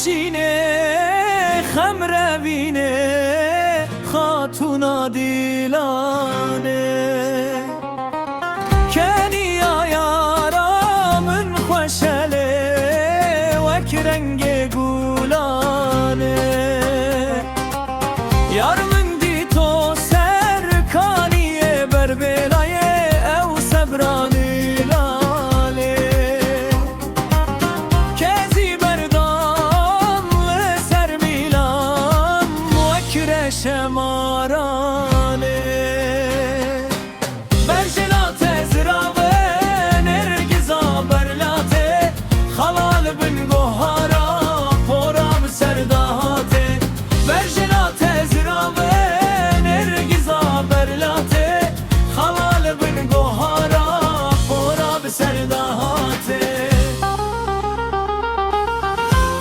شینه خمر بینه خاتونا دیلانه کنی آیارا من خوشله وک رنگ گولانه یار من دی تو سرکانی بربلای او سبرانی لاله کزی بردام سر میلام وکر شمارانه برجلات زراوه نرگزا برلاته خلال بن گوهارا پورام سرداته برجلات زراوه نرگزا برلاته خلال بن گوهارا پورام سرداته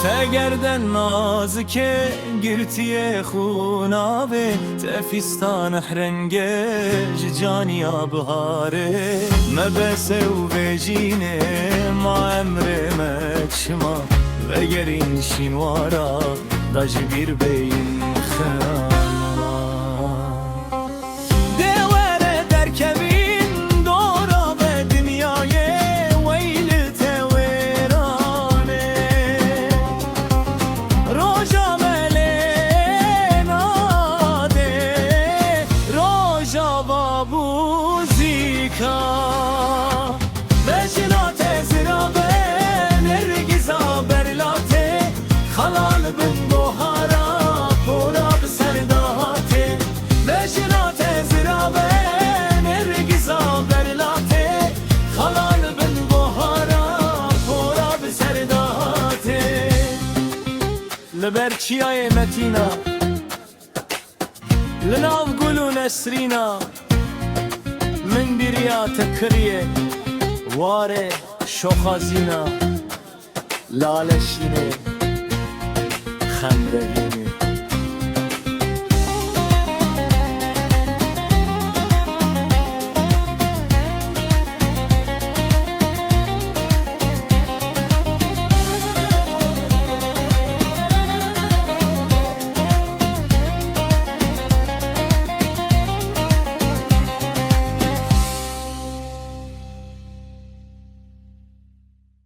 تگردن نازکه گرتی خوناوه تفیستان حرنگه جانی آبهاره مبسه و بجینه ما امر مکشما وگرین شینوارا داج بیر بین خانا دواره در کبین دورا به دنیای ویل تویرانه روژا ملیناده روژا بابوزیکا بجلات زرابه نرگزا برلاته خلال بن گوهارا پورا بسرداته بجلات زرابه نرگزا برلاته خلال بن گوهارا پورا بسرداته لبرچیای متینا لناو گلو نسرینا من دیریا تکریه واره شوخازینا لالشینه خمره